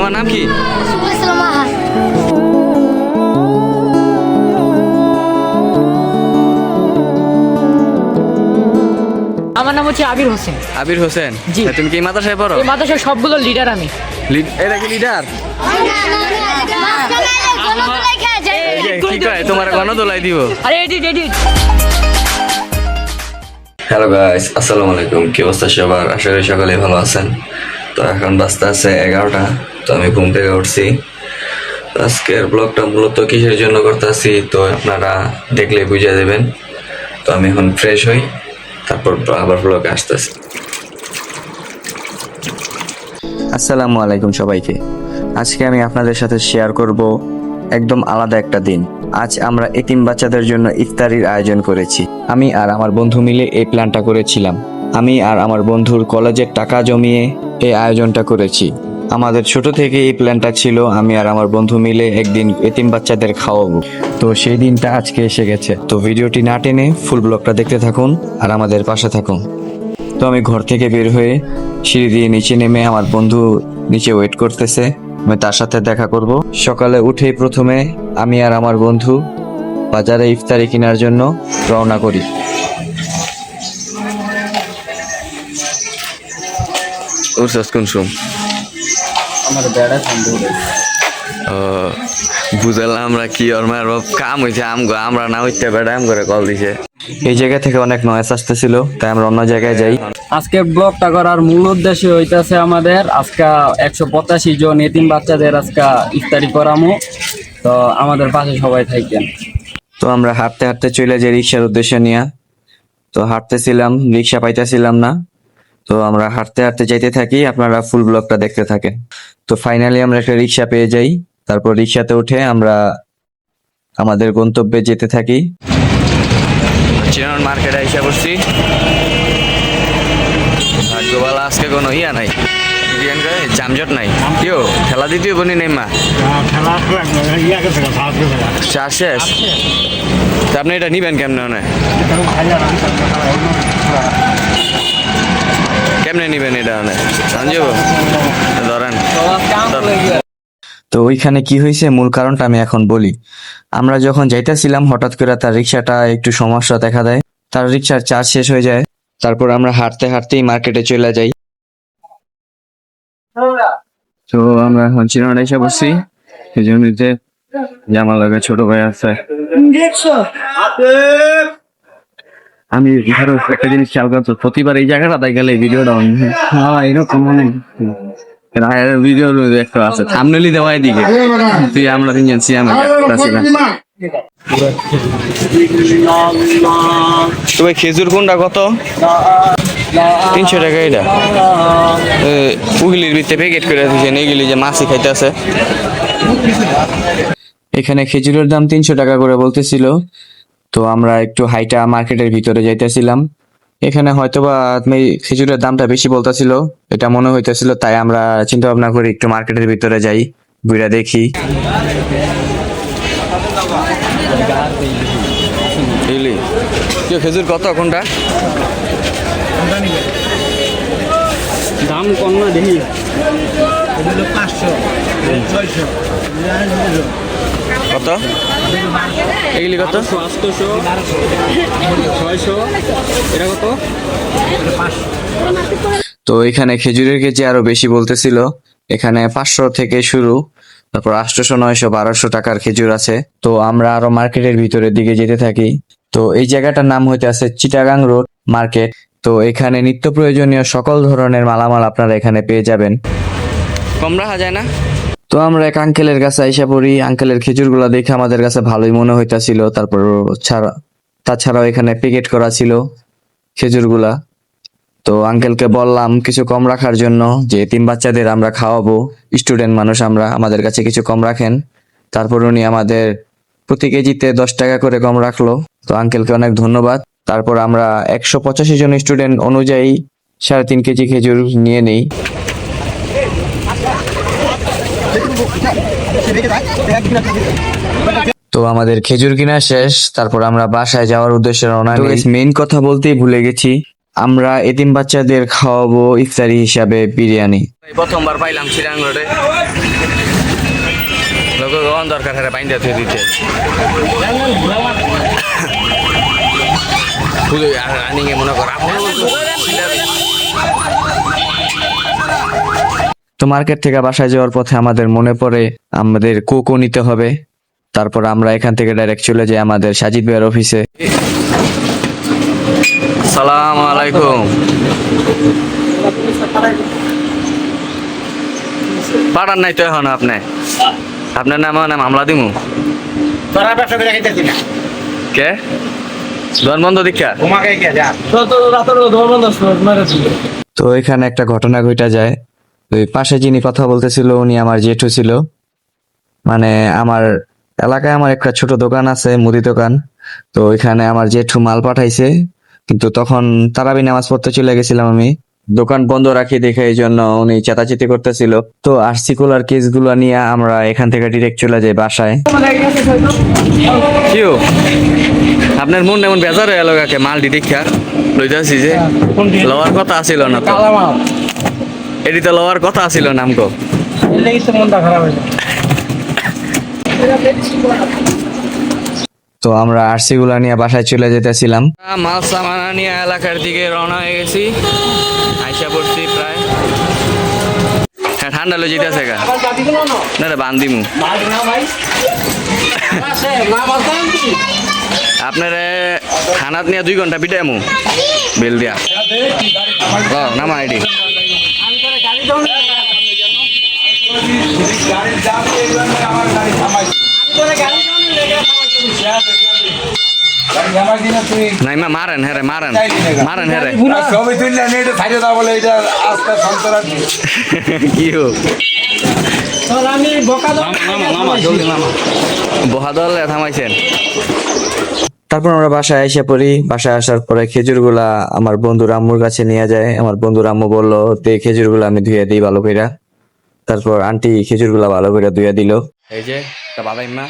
তোমার নাম কি? আমার নাম হচ্ছে আবির হোসেন। আবির হোসেন। জি। তুমি কি এই মাদ্রাসায় পড়ো? এই মাদ্রাসার সবগুলো লিডার আমি। এটা কি লিডার? কি কয় তোমার গণদোলাই দিব? আরে এডিট এডিট। হ্যালো গাইস, আসসালামু আলাইকুম। কি অবস্থা সবার? আশা করি সকালে ভালো আছেন। তো এখন বাজতে আছে 11টা। তো আমি ঘুম থেকে উঠছি। আজকের ব্লগটা মূলত কিসের জন্য করতেছি তো আপনারা দেখলে বুঝে দেবেন। তো আমি এখন ফ্রেশ হই, তারপর আবার ব্লগে আসতেছি। আসসালামু আলাইকুম সবাইকে। আজকে আমি আপনাদের সাথে শেয়ার করব একদম আলাদা একটা দিন। আজ আমরা এতিম বাচ্চাদের জন্য ইফতারির আয়োজন করেছি। আমি আর আমার বন্ধু মিলে এই প্ল্যানটা করেছিলাম। আমি আর আমার বন্ধুর কলেজের টাকা জমিয়ে এই আয়োজনটা করেছি। আমাদের ছোট থেকে এই প্ল্যানটা ছিল আমি আর আমার বন্ধু মিলে একদিন এতিম বাচ্চাদের খাওয়াবো। তো সেই দিনটা আজকে এসে গেছে। তো ভিডিওটি না টেনে ফুল ব্লগটা দেখতে থাকুন আর আমাদের পাশে থাকুন। তো আমি ঘর থেকে বের হয়ে সিঁড়ি দিয়ে নিচে নেমে আমার বন্ধু নিচে ওয়েট করতেছে, আমি তার সাথে দেখা করব। সকালে উঠেই প্রথমে আমি আর আমার বন্ধু বাজারে ইফতারি কেনার জন্য রওনা করি। বুঝলাম আমরা কি কাম হয়েছে আমরা না হইতে বেড়া আম করে কল দিছে। এই জায়গা থেকে অনেক নয়েজ আসতেছিল, তাই আমরা অন্য জায়গায় যাই। আজকে ব্লগটা করার মূল উদ্দেশ্য হইতেছে আমাদের আজকে 185 জন এতিম বাচ্চাদের আজকে ইফতারি করামু। তো আমাদের পাশে সবাই থাকেন। তো আমরা হাঁটতে হাঁটতে চলে যাই রিক্সার উদ্দেশ্যে নিয়ে। তো হাঁটতেছিলাম, রিক্সা পাইতেছিলাম না। তো আমরা হাঁটতে হাঁটতে যাইতে থাকি, আপনারা ফুল ব্লগটা দেখতে থাকেন। তো ফাইনালি আমরা একটা রিক্সা পেয়ে যাই। তারপর রিক্সাতে উঠে আমরা আমাদের গন্তব্যে যেতে থাকি। চিরান মার্কেটে এসে পড়ছি। ভাগ্যবালা আজকে কোনো ইয়া নাই, জামজট নাই। কেউ খেলা দিতে বনি নেই মা চা শেষ। তা আপনি এটা নিবেন কেমনে? কেমনে নিবেন এটা? ধরেন। তো ওইখানে কি হয়েছে মূল কারণটা আমি এখন বলি। আমরা যখন যাইতেছিলাম হঠাৎ করে তার রিক্সাটা একটু সমস্যা দেখা দেয়, তার রিক্সার চার্জ শেষ হয়ে যায়। তারপর আমরা হাঁটতে হাঁটতেই মার্কেটে চলে যাই। তো আমরা এখন চিরান এসে বসছি। এই জমিতে জামা লাগা ছোট ভাই আছে। আমি একটা জিনিস খেয়াল করছো, প্রতিবার এই জায়গাটা দেখ গেলে ভিডিওটা এরকম ভিডিও একটা আছে থামনেলি দেওয়া এদিকে। তুই আমরা তিনজন সিয়াম তবে খেজুর কোনটা কত? 300 টাকা। এটা উগলির ভিতরে প্যাকেট করে দিয়েছেন, এইগুলি যে মাছি খাইতে আছে। এখানে খেজুরের দাম 300 টাকা করে বলতেছিল। তো আমরা একটু হাইটা মার্কেটের ভিতরে যাইতেছিলাম। এখানে হয়তোবা খেজুরের দামটা বেশি বলতেছিল, এটা মনে হইতেছিল। তাই আমরা চিন্তা ভাবনা করি একটু মার্কেটের ভিতরে যাই, ঘুরে দেখি। খেজুর কত কোনটা? দাম কম না দেখি। 500 600 কত এগুলি? কত? 800 600। এটা কত? তো এখানে খেজুরের কেজি আরো বেশি বলতেছিল। এখানে 500 থেকে শুরু, তারপর 800 900 1200 টাকার খেজুর আছে। তো আমরা আরো মার্কেটের ভিতরের দিকে যেতে থাকি। তো এই জায়গাটার নাম হইতে আছে চিটাগাং রোড মার্কেট। তো এখানে নিত্য প্রয়োজনীয় সকল ধরনের মালামাল আপনারা এখানে পেয়ে যাবেন। কম রাখা যায় না। তো আমরা এক আঙ্কেলের কাছে আইসা পড়ি। আঙ্কেলের খেজুর গুলা দেখে আমাদের কাছে ভালোই মনে হইতাছিল। তারপর তাছাড়াও এখানে প্যাকেট করা ছিল খেজুর গুলা। তো আঙ্কেলকে বললাম কিছু কম রাখার জন্য, যে এতিম বাচ্চাদের আমরা খাওয়াবো, স্টুডেন্ট মানুষ আমরা, আমাদের কাছে কিছু কম রাখেন। তারপর উনি আমাদের প্রতি কেজিতে 10 টাকা করে কম রাখলো। তো আঙ্কেলকে অনেক ধন্যবাদ। তারপর আমরা 185 জন স্টুডেন্ট অনুযায়ী 3.5 কেজি খেজুর নিয়ে নেই। তো আমাদের খেজুর কিনা শেষ। তারপর আমরা বাসায় যাওয়ার উদ্দেশ্যে রওনা দিই। মেইন কথা বলতেই ভুলে গেছি, আমরা এতিম বাচ্চাদের খাওয়াবো ইফতারি হিসাবে বিরিয়ানি। প্রথমবার পাইলাম চিরাং রোডে, লোক দরকার হ্যাঁ বাইন্দা থুয়ে দিতে রানিং এ মনে কর। তো মার্কেট থেকে বাসায় যাওয়ার পথে আমাদের মনে পড়ে আমাদের কোকো নিতে হবে। তারপর আমরা এখান থেকে ডাইরেক্ট চলে যাই আমাদের সাজিদ ভাইয়ের অফিসে। সালাম আলাইকুম। পাঠান নাই তো এখন আপনার নাম মামলা দিমু তোরা ব্যবসা করে খাইতেছি না কে দোকান বন্ধ দীক্ষা। তোমাকে কে যা তো এখানে একটা ঘটনা ঘটা যায়। ওই পাশে যিনি কথা বলতেছিল উনি আমার জেঠু ছিল। মানে আমার এলাকায় আমার একটা ছোট দোকান আছে, মুদি দোকান। তো ওইখানে আমার জেঠু মাল পাঠাইছে, কিন্তু তখন তারাবি নামাজ পড়তে চলে গেছিলাম আমি। দোকান বন্ধ রাখি দেখে এই জন্য উনি চেতাচেতি করতেছিল। তো আর্টিকুলার কেসগুলো নিয়ে আমরা এখান থেকে ডিরেক্ট চলে যাই বাসায়। কিউ আপনার মন এমন বেজার হয়ে গেল কাকে মাল ডিরেক্ট লইতেছি যে লওয়ার কথা আসিল না তো, এটি তো লওয়ার কথা আসিল না আমগো। তো আমরা আরসি গুলা নিয়ে বাসায় চলে যেতেছিলাম। মাল সামানা নিয়ে এলাকার দিকে রওনা হয়ে গেছি। আইসা পড়ছি প্রায়। হ্যাঁ ঠান্ডা লো যেতেছে গা না রে বান্দিমু আপনারে খানাত নিয়ে 2 ঘন্টা পিটাইমু বেল দিয়া নামা আইডি। নাইমা মারেন হ্যাঁ রে মারেন হ্যাঁ রে ছবি তুললে এটা ছাড়িয়ে দাও বলে এটা আস্তে সন্তরা কি হো বহাদল থামাইছেন। তারপর আমরা বাসায় এসে পড়ি। বাসায় আসার পরে খেজুরগুলা আমার বন্ধু রাম্মুর কাছে নিয়ে যায়। আমার বন্ধু রাম্মু বললো তে খেজুরগুলো আমি ধুয়ে দিই ভালো কইরা। তারপর আন্টি খেজুরগুলা ভালো করে ধুয়ে দিল। এই যে বাবাইমা।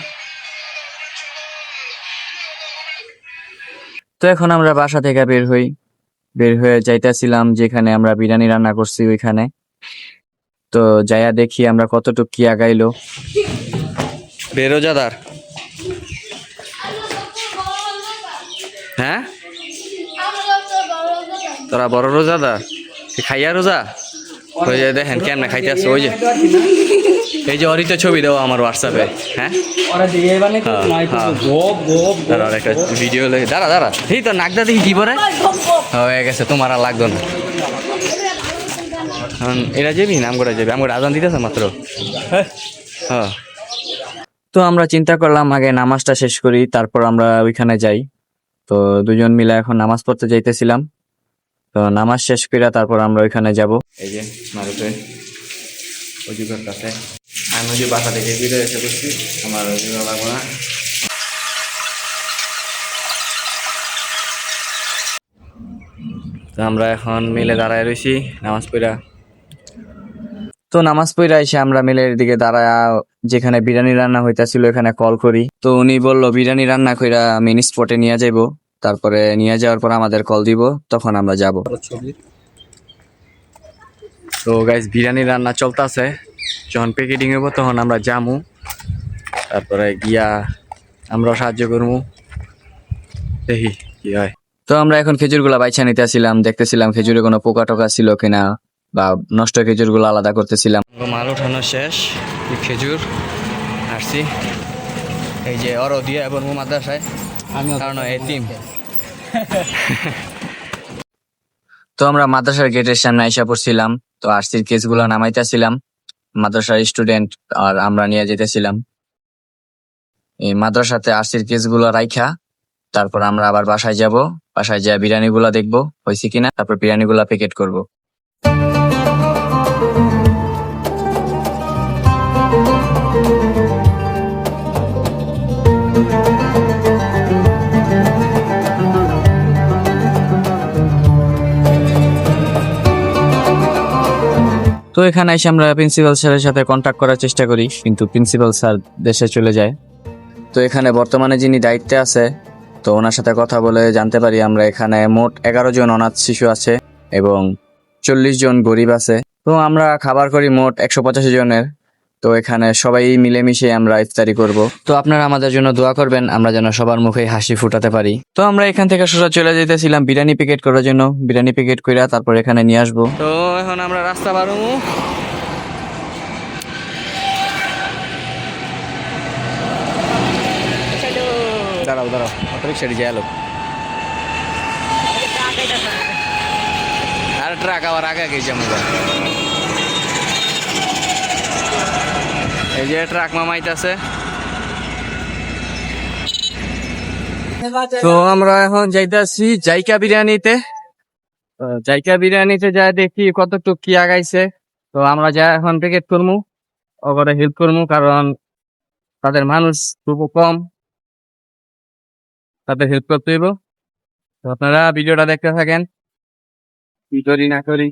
তো এখন আমরা বাসা থেকে বের হয়ে যাইতেছিলাম যেখানে আমরা বিরিয়ানি রান্না করছি ওইখানে। তো যাইয়া দেখি আমরা কতটুকু কি আগাইলো। বেরোজাদার হ্যাঁ তোরা বড় রোজাদার খাইয়া রোজা ওই যে দেখেন কেমনে খাইতেছে। ওই যে এই যে অরিত ছবি দেওয়া আমার হোয়াটসঅ্যাপে। হ্যাঁ একটা ভিডিও দাঁড়া এই তো নাকদা দেখি কি পরে হয়ে গেছে তোমার আর লাগতো না। এরা যাবি নাম করে যাবি আমার আজান দিতেছে মাত্র। হ্যাঁ তো আমরা চিন্তা করলাম আগে নামাজটা শেষ করি তারপর আমরা ওইখানে যাই। তো দুজন মিলে এখন নামাজ পড়তে যাইতেছিলাম। তো নামাজ শেষ করে তারপর আমরা ওইখানে যাব। এই যে মারুফে অজুগের কাছে আমি যে বাসা থেকে বেরিয়ে এসে বসছি, আমার অজু লাগবো না। তো আমরা এখন মিলে দাঁড়ায় রয়েছি নামাজ পড়া। তো নামাজ পড়া এসে আমরা মিলের দিকে দাঁড়ায় যেখানে বিরিয়ানি রান্না হইতাছিল এখানে কল করি। তো উনি বললো বিরিয়ানি রান্না কইরা মিনি স্পটে নিয়ে যাইবো। তারপরে নিয়ে যাওয়ার পর আমাদের কল দিব, তখন আমরা যাব। তো গাইস বিরিয়ানি রান্না চলতেছে, যখন প্যাকেটিং হইব তখন আমরা যামু। তারপরে গিয়া আমরা সাহায্য করবো, দেখি কি হয়। তো আমরা এখন খেজুরগুলা বাইছা নিতেছিলাম, দেখতেছিলাম খেজুরে কোনো পোকা টোকা ছিল কিনা বা নষ্ট খেজুরগুলো আলাদা করতেছিলাম। মাল উঠানো শেষ, খেজুর আসছি এই যে অরো দিয়ে এবং মাদ্রাসায় কারণ এতিম। তো আমরা মাদ্রাসার গেটের সামনে আইসা পড়ছিলাম। তো আরসির কেসগুলো নামাইতেছিলাম, মাদ্রাসার স্টুডেন্ট আর আমরা নিয়ে যেতেছিলাম। এই মাদ্রাসাতে আরসির কেসগুলো রাইখা তারপর আমরা আবার বাসায় যাব। বাসায় যা বিরিয়ানি গুলা দেখবো হয়েছে কিনা, তারপর বিরিয়ানি গুলা প্যাকেট করবো। তো এখানে এসে আমরা প্রিন্সিপাল স্যারের সাথে কন্ট্যাক্ট করার চেষ্টা করি, কিন্তু প্রিন্সিপাল স্যার দেশে চলে যায়। তো এখানে বর্তমানে যিনি দায়িত্বে আছে তো ওনার সাথে কথা বলে জানতে পারি আমরা এখানে মোট 11 জন অনাথ শিশু আছে এবং 40 জন গরিব আছে। তো আমরা খাবার করি মোট 185 জনের। তো এখানে সবাই মিলেমিশে আমরা ইফতারি করব। তো আপনারা আমাদের জন্য দোয়া করবেন, আমরা যেন সবার মুখে হাসি ফুটাতে পারি। তো আমরা এখান থেকে সোজা চলে যেতেছিলাম বিরিয়ানি প্যাকেট করার জন্য। বিরিয়ানি প্যাকেট কইরা তারপর এখানে নিয়ে আসবো। তো এখন আমরা রাস্তা বাড়বো। দাঁড়াও দাঁড়াও, অটো রিক্সাটি যায় লোক। আর ট্রাক আবার আগে গেছে আমাদের। এই যে ট্রাক মামাইতেছে। তো আমরা এখন যাইতেছি জাইকা বিরিয়ানিতে। জাইকা বিরিয়ানিতে যা দেখি কতটুক কি আগাইছে। তো আমরা যা এখন প্যাকেট করবো, ওখানে হেল্প করবো, কারণ তাদের মানুষ খুব কম, তাদের হেল্প করতে হইব। তো আপনারা ভিডিওটা দেখতে থাকেন, কি করি না করি।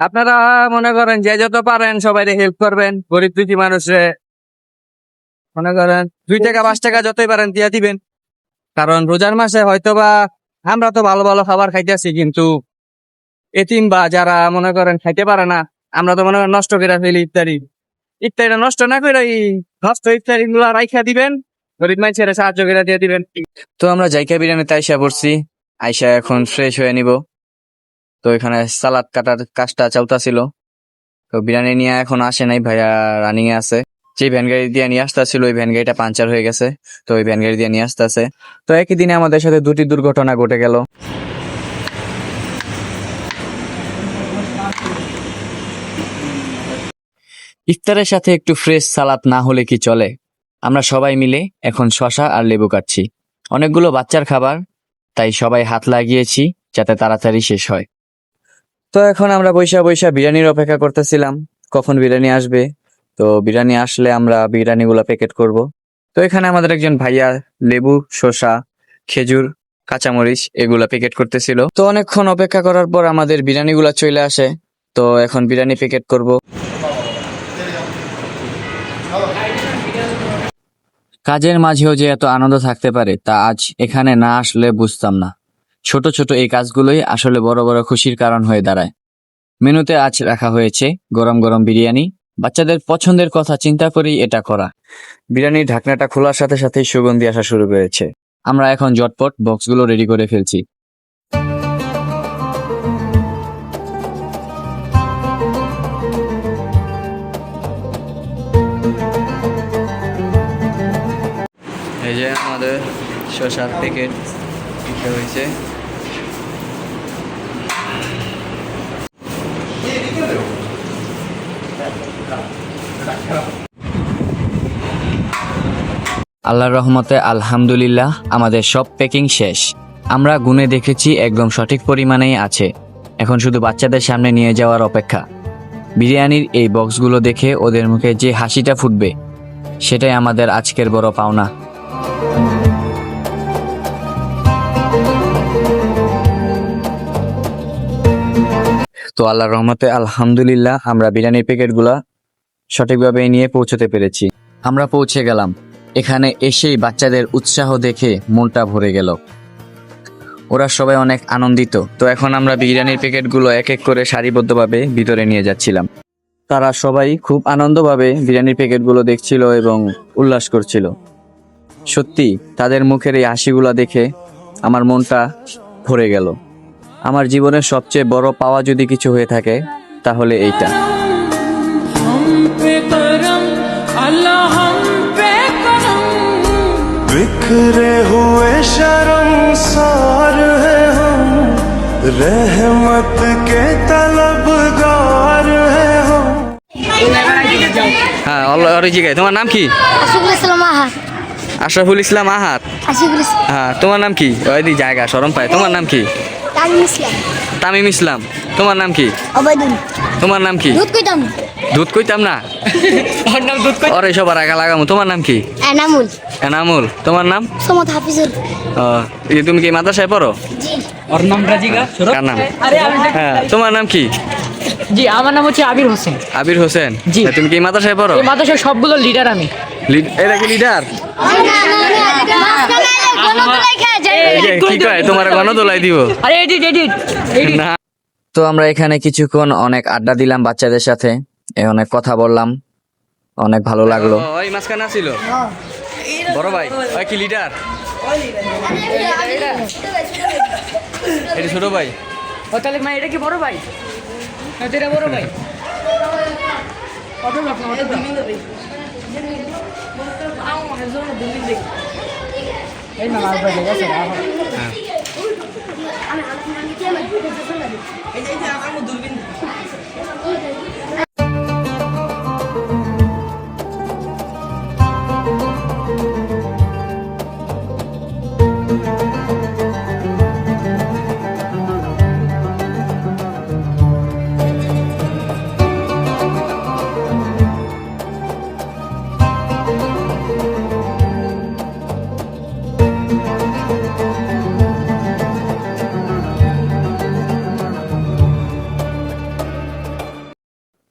আপনারা মনে করেন যে যত পারেন সবাই হেল্প করবেন, গরিব দুঃখী মানুষে মনে করেন 2 টাকা 5 টাকা যতই পারেন দিয়া দিবেন। কারণ রোজার মাসে হয়তোবা আমরা তো ভালো ভালো খাবার খাইতেছি, কিন্তু এতিম বা যারা মনে করেন খাইতে পারে না, আমরা তো মনে করেন নষ্ট করে ফেলি ইফতারিটা নষ্ট না করে এই নষ্ট ইফতারি গুলা রাইখা দিবেন, গরিব মানুষের সাহায্য করে দিয়ে দিবেন। তো আমরা জাইকা বিরিয়ানিতে আইসা পড়ছি। আইসা এখন ফ্রেশ হয়ে নিব। তো এখানে সালাদ কাটার কাজটা চলতেছিল। তো বিরিয়ানি নিয়ে এখন আসে নাই, ভাইয়া রানিং এ আছে। যে ভ্যান গাড়ি দিয়ে নিয়ে আসতেছিল ওই ভ্যান গাড়িটা পাঞ্চার হয়ে গেছে, তো ওই ভ্যান গাড়ি দিয়ে নিয়ে আসতেছে। তো একই দিনে আমাদের সাথে 2টি দুর্ঘটনা ঘটে গেল। ইফতারের সাথে একটু ফ্রেশ সালাদ না হলে কি চলে। আমরা সবাই মিলে এখন শসা আর লেবু কাটছি। অনেকগুলো বাচ্চার খাবার, তাই সবাই হাত লাগিয়েছি যাতে তাড়াতাড়ি শেষ হয়। তো এখন আমরা বৈশা বৈশা বিরিয়ানির অপেক্ষা করতেছিলাম কখন বিরিয়ানি আসবে। তো বিরিয়ানি আসলে আমরা বিরিয়ানিগুলো প্যাকেট করব। তো এখানে আমাদের একজন ভাইয়া লেবু, শসা, খেজুর, কাঁচামরিচ এগুলা প্যাকেট করতেছিল। তো অনেকক্ষণ অপেক্ষা করার পর আমাদের বিরিয়ানিগুলা চলে আসে। তো এখন বিরিয়ানি প্যাকেট করব। কাজের মাঝেও যে এত আনন্দ থাকতে পারে তা আজ এখানে না আসলে বুঝতাম না। ছোট ছোট এই কাজগুলোই আসলে বড় বড় খুশির কারণ হয়ে দাঁড়ায়। মেনুতে আজ রাখা হয়েছে গরম গরম বিরিয়ানি। বাচ্চাদের পছন্দের কথা চিন্তা করেই এটা করা। বিরিয়ানির ঢাকনাটা খোলার সাথে সাথেই সুগন্ধি আসা শুরু করেছে। আমরা এখন ঝটপট বক্সগুলো রেডি করে ফেলছি। এই যে আমাদের শসার প্যাকেট হয়েছে। আল্লাহর রহমতে আলহামদুলিল্লাহ আমাদের সব প্যাকিং শেষ। আমরা গুনে দেখেছি একদম সঠিক পরিমাণেই আছে। এখন শুধু বাচ্চাদের সামনে নিয়ে যাওয়ার অপেক্ষা। বিরিয়ানির এই বক্সগুলো দেখে ওদের মুখে যে হাসিটা ফুটবে সেটাই আমাদের আজকের বড় পাওনা। তো আল্লাহর রহমতে আলহামদুলিল্লাহ আমরা বিরিয়ানির প্যাকেটগুলা সঠিকভাবে নিয়ে পৌঁছতে পেরেছি। আমরা পৌঁছে গেলাম। এখানে এসেই বাচ্চাদের উৎসাহ দেখে মনটা ভরে গেল। ওরা সবাই অনেক আনন্দিত। তো এখন আমরা বিরিয়ানির প্যাকেটগুলো এক এক করে সারিবদ্ধভাবে ভিতরে নিয়ে যাচ্ছিলাম। তারা সবাই খুব আনন্দভাবে বিরিয়ানির প্যাকেটগুলো দেখছিল এবং উল্লাস করছিল। সত্যি তাদের মুখের এই হাসিগুলো দেখে আমার মনটা ভরে গেল। আমার জীবনের সবচেয়ে বড় পাওয়া যদি কিছু হয়ে থাকে তাহলে এইটা। बिखरे हुए शर्मसार है हम, रहमत के तलबगार है हम। হ্যাঁ অলরেডি জিগাই, তোমার নাম কি? আশিকুল ইসলাম আহাদ। আশরাফুল ইসলাম আহাদ। আশিকুল ইসলাম। হ্যাঁ তোমার নাম কি? ওই দি জায়গা শরম পায়। তোমার নাম কি? তামিম ইসলাম। তামিম ইসলাম। তোমার নাম কি? অবৈদুল। তোমার নাম কি? দুধ কইতাম। দুধ কইতাম না। ওর নাম দুধ কই। ওরে সবার আগা লাগামু। তোমার নাম কি? এনামুল। এনামুল। তোমার নাম? সমত হাফিজুল। তুমি কি মাদ্রাসায় পড়ো? জি। ওর নাম রাজিকা কার নাম? হ্যাঁ তোমার নাম কি? জি আমার নাম হচ্ছে আবির হোসেন। আবির হোসেন। জি। তুমি কি এই মাদ্রাসায় পড়ো? এই মাদ্রাসার সবগুলো লিডার আমি। এটা কি লিডার? কি কয় তোমার গণদোলাই দিব? আরে এডিট এডিট এডিট। না। তো আমরা এখানে কিছুক্ষণ অনেক আড্ডা দিলাম বাচ্চাদের সাথে, অনেক কথা বললাম, অনেক ভালো লাগলো। ওই মাঝখানে ছিল বড় ভাই, ওই কি লিডার? এটা ছোট ভাই। ও তাহলে মা এটা কি বড় ভাই? হ্যাঁ এটা বড় ভাই। অটো ব্লক না অটো ব্লক। এই না আর ভাই গেছে না।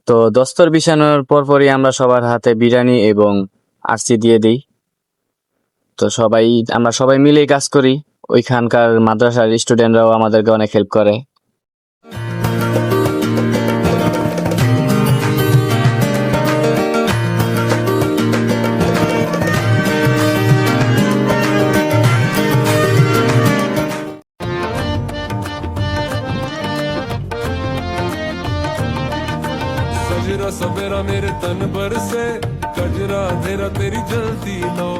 তো দস্তর বিছানোর পরপরই আমরা সবার হাতে বিরিয়ানি এবং আরসি দিয়ে দিই। তো আমরা সবাই মিলেই কাজ করি। ওইখানকার মাদ্রাসার স্টুডেন্টরাও আমাদেরকে অনেক হেল্প করে। सजरा सवेरा मेरे तन पर से कजरा अंधेरा तेरी जलती लो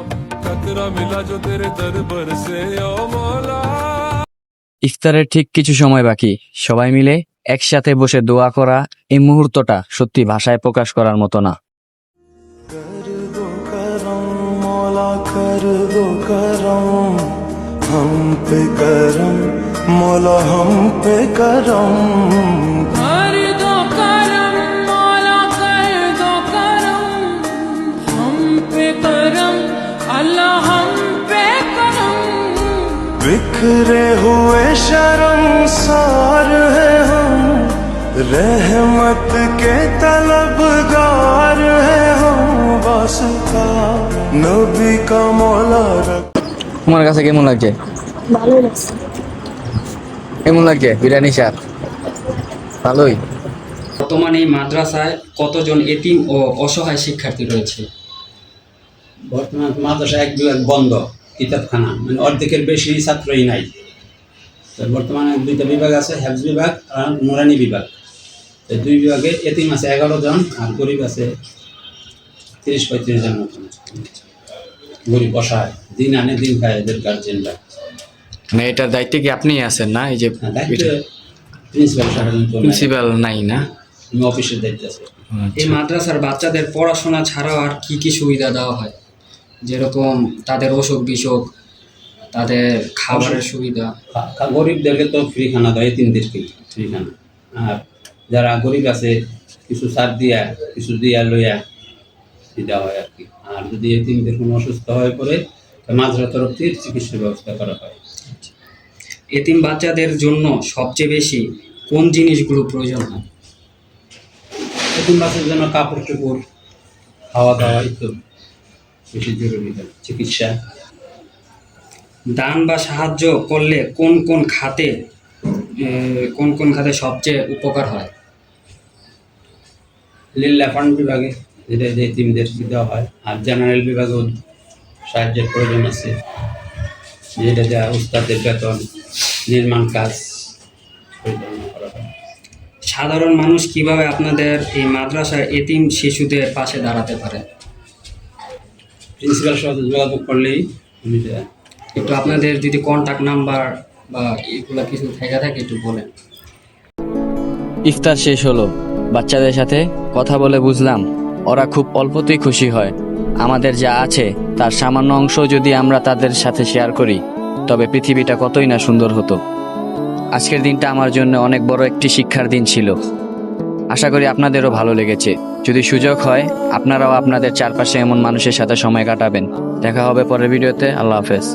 खतरा मिला जो तेरे दर पर से ओ मौला। ইফতারের ঠিক কিছু সময় বাকি, সবাই মিলে একসাথে বসে দোয়া করা এই মুহূর্তটা সত্যি ভাষায় প্রকাশ করার মতো না। कर दो करम मौला कर दो करम हम पे करम मौला हम पे करम। कर दो करम मौला कर दो करम हम पे करम अल्लाह हम पे करम। बिखरे हुए शर्मसार है हम रहमत के तलबगार है हम वास्ता नबी का मौला रख। তোমার কাছে কেমন লাগছে? ভালো লাগছে। কেমন লাগছে বিরিয়ানি স্যার? ভালোই। বর্তমানে এই মাদ্রাসায় কতজন এতিম ও অসহায় শিক্ষার্থী রয়েছে? বর্তমান মাদ্রাসা এক বিভাগ বন্ধ, কিতাবখানা, মানে অর্ধেকের বেশি ছাত্রই নাই। তো বর্তমানে দুইটা বিভাগ আছে, হেফজ বিভাগ আর নুরানি বিভাগ। তো দুই বিভাগে এতিম আছে 11 জন আর গরিব আছে 30-35 জন মতন। গরিব অসহায়, দিন আনে দিন খায় এদের গার্জেনরা। মানে এটার দায়িত্বে কি আপনিই আছেন না? এই যে প্রিন্সিপাল সাধারণত প্রিন্সিপাল নাই না, আমি অফিসের দায়িত্ব আছে। এই মাদ্রাসার বাচ্চাদের পড়াশোনা ছাড়াও আর কি কি সুবিধা দেওয়া হয়? যেরকম তাদের অসুখ বিসুখ, তাদের খাবারের সুবিধা। গরিবদেরকে তো ফ্রি খানা দেয়, এতিমদেরকে ফ্রি খানা। আর যারা গরিব আছে কিছু ছাড় দিয়া কিছু দিয়া লইয়া দেওয়া হয় আর কি। আর যদি এতিমদের কোনো অসুস্থ হয়ে পড়ে মাদ্রাসার তরফ থেকে চিকিৎসার ব্যবস্থা করা হয়। এতিম বাচ্চাদের জন্য সবচেয়ে বেশি কোন জিনিসগুলো প্রয়োজন হয়? এতিম বাচ্চার জন্য কাপড় চোপড়, খাওয়া দাওয়া ইত্যাদি বেশি জরুরি হয়। চিকিৎসা। দান বা সাহায্য করলে কোন কোন খাতে সবচেয়ে উপকার হয়? লিল্লা ফান্ড বিভাগে যেটা যে এতিমদের দেওয়া হয়। আর জেনারেল বিভাগেও সাহায্যের প্রয়োজন আছে, যেটা যা উস্তাদের বেতন, নির্মাণ কাজ পরিচালনা করা হয়। সাধারণ মানুষ কিভাবে আপনাদের এই মাদ্রাসার এতিম শিশুদের পাশে দাঁড়াতে পারে? প্রিন্সিপাল সাথে যোগাযোগ করলেই আমি একটু আপনাদের যদি কন্ট্যাক্ট নাম্বার বা এগুলো কিছু থেকে থাকে একটু বলেন। ইফতার শেষ হলো, বাচ্চাদের সাথে কথা বলে বুঝলাম ওরা খুব অল্পতেই খুশি হয়। আমাদের যা আছে তার সামান্য অংশ যদি আমরা তাদের সাথে শেয়ার করি তবে পৃথিবীটা কতই না সুন্দর হতো। আজকের দিনটা আমার জন্য অনেক বড় একটি শিক্ষার দিন ছিল। আশা করি আপনাদেরও ভালো লেগেছে। যদি সুযোগ হয় আপনারাও আপনাদের চারপাশে এমন মানুষের সাথে সময় কাটাবেন। দেখা হবে পরের ভিডিওতে। আল্লাহ হাফেজ।